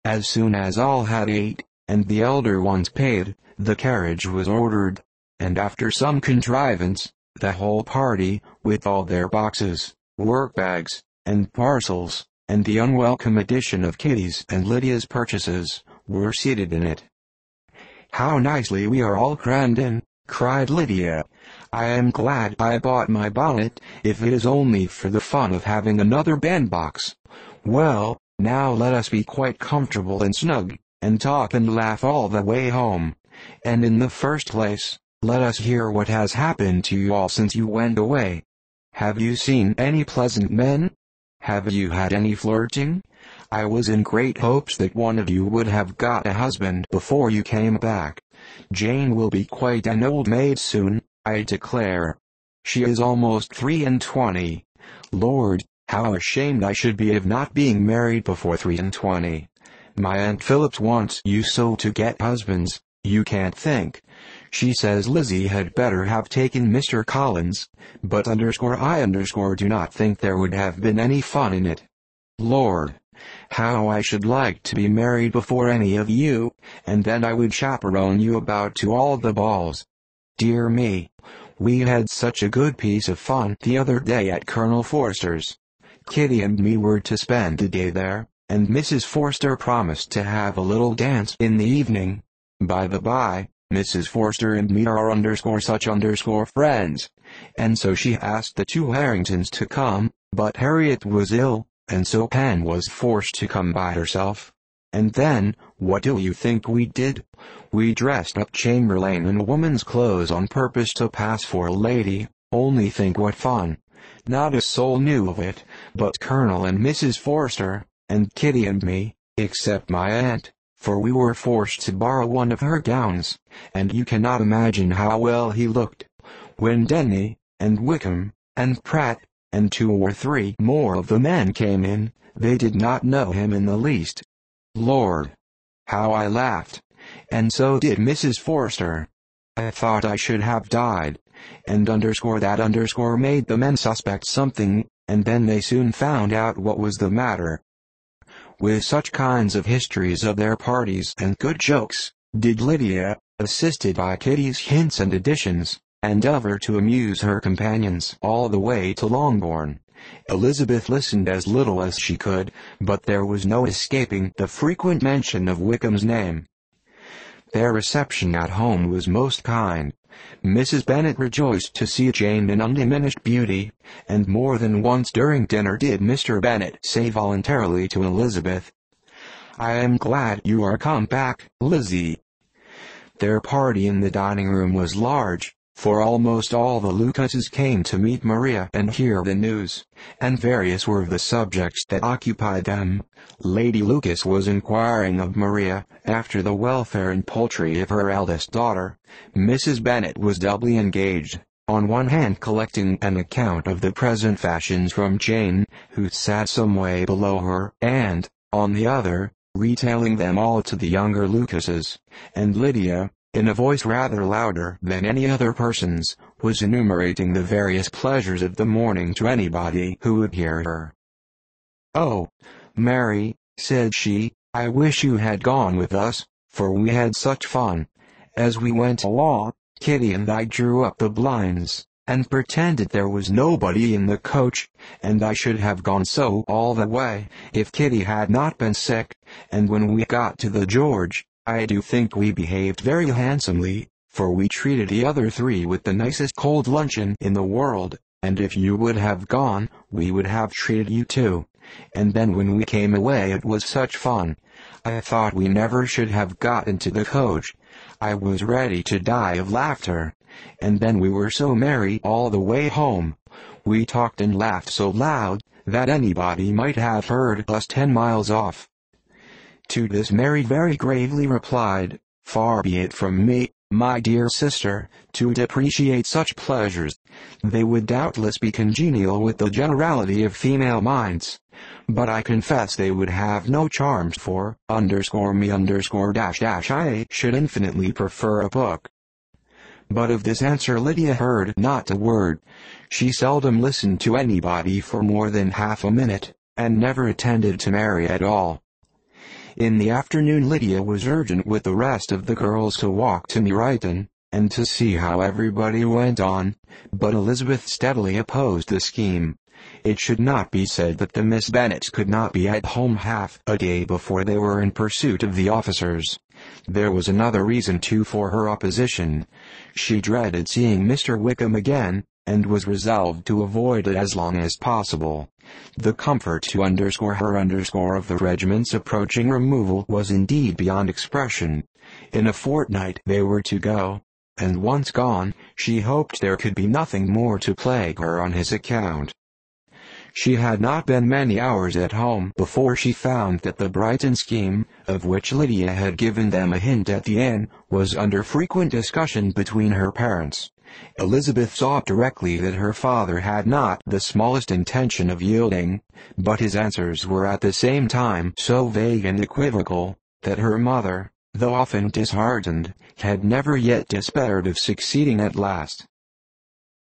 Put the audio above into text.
As soon as all had ate, and the elder ones paid, the carriage was ordered, and after some contrivance, the whole party, with all their boxes, work-bags, and parcels, and the unwelcome addition of Kitty's and Lydia's purchases, were seated in it. "How nicely we are all crammed in," cried Lydia. "I am glad I bought my bonnet, if it is only for the fun of having another bandbox. Well, now let us be quite comfortable and snug, and talk and laugh all the way home. And in the first place, let us hear what has happened to you all since you went away. Have you seen any pleasant men? Have you had any flirting? I was in great hopes that one of you would have got a husband before you came back. Jane will be quite an old maid soon, I declare. She is almost 23. Lord, how ashamed I should be of not being married before 23. My Aunt Phillips wants you so to get husbands, you can't think. She says Lizzie had better have taken Mr. Collins, but I do not think there would have been any fun in it. Lord, how I should like to be married before any of you, and then I would chaperone you about to all the balls. Dear me, we had such a good piece of fun the other day at Colonel Forster's. Kitty and me were to spend the day there, and Mrs. Forster promised to have a little dance in the evening. By the by, Mrs. Forster and me are such friends, and so she asked the two Harringtons to come, but Harriet was ill, and so Pen was forced to come by herself. And then, what do you think we did? We dressed up Chamberlain in woman's clothes on purpose to pass for a lady. Only think what fun. Not a soul knew of it, but Colonel and Mrs. Forster, and Kitty and me, except my aunt, for we were forced to borrow one of her gowns, and you cannot imagine how well he looked. When Denny, and Wickham, and Pratt, and 2 or 3 more of the men came in, they did not know him in the least. Lord, how I laughed, and so did Mrs. Forster. I thought I should have died, and that made the men suspect something, and then they soon found out what was the matter. With such kinds of histories of their parties and good jokes, did Lydia, assisted by Kitty's hints and additions, endeavor to amuse her companions all the way to Longbourn. Elizabeth listened as little as she could, but there was no escaping the frequent mention of Wickham's name. Their reception at home was most kind. Mrs. Bennet rejoiced to see Jane in undiminished beauty, and more than once during dinner did Mr. Bennet say voluntarily to Elizabeth, "I am glad you are come back, Lizzie." Their party in the dining room was large, for almost all the Lucases came to meet Maria and hear the news, and various were the subjects that occupied them. Lady Lucas was inquiring of Maria after the welfare and poultry of her eldest daughter. Mrs. Bennet was doubly engaged, on one hand collecting an account of the present fashions from Jane, who sat some way below her, and, on the other, retailing them all to the younger Lucases, and Lydia, in a voice rather louder than any other person's, was enumerating the various pleasures of the morning to anybody who would hear her. "Oh, Mary," said she, "I wish you had gone with us, for we had such fun. As we went along, Kitty and I drew up the blinds, and pretended there was nobody in the coach, and I should have gone so all the way, if Kitty had not been sick, and when we got to the George, I do think we behaved very handsomely, for we treated the other 3 with the nicest cold luncheon in the world, and if you would have gone, we would have treated you too. And then when we came away it was such fun. I thought we never should have got into the coach. I was ready to die of laughter. And then we were so merry all the way home. We talked and laughed so loud, that anybody might have heard us 10 miles off." To this Mary very gravely replied, "Far be it from me, my dear sister, to depreciate such pleasures. They would doubtless be congenial with the generality of female minds. But I confess they would have no charms for, me I should infinitely prefer a book." But of this answer Lydia heard not a word. She seldom listened to anybody for more than half a minute, and never attended to Mary at all. In the afternoon Lydia was urgent with the rest of the girls to walk to Brighton, and to see how everybody went on, but Elizabeth steadily opposed the scheme. It should not be said that the Miss Bennets could not be at home half a day before they were in pursuit of the officers. There was another reason too for her opposition. She dreaded seeing Mr. Wickham again, and was resolved to avoid it as long as possible. The comfort to her of the regiment's approaching removal was indeed beyond expression. In a fortnight they were to go, and once gone, she hoped there could be nothing more to plague her on his account. She had not been many hours at home before she found that the Brighton scheme, of which Lydia had given them a hint at the inn, was under frequent discussion between her parents. Elizabeth saw directly that her father had not the smallest intention of yielding, but his answers were at the same time so vague and equivocal, that her mother, though often disheartened, had never yet despaired of succeeding at last.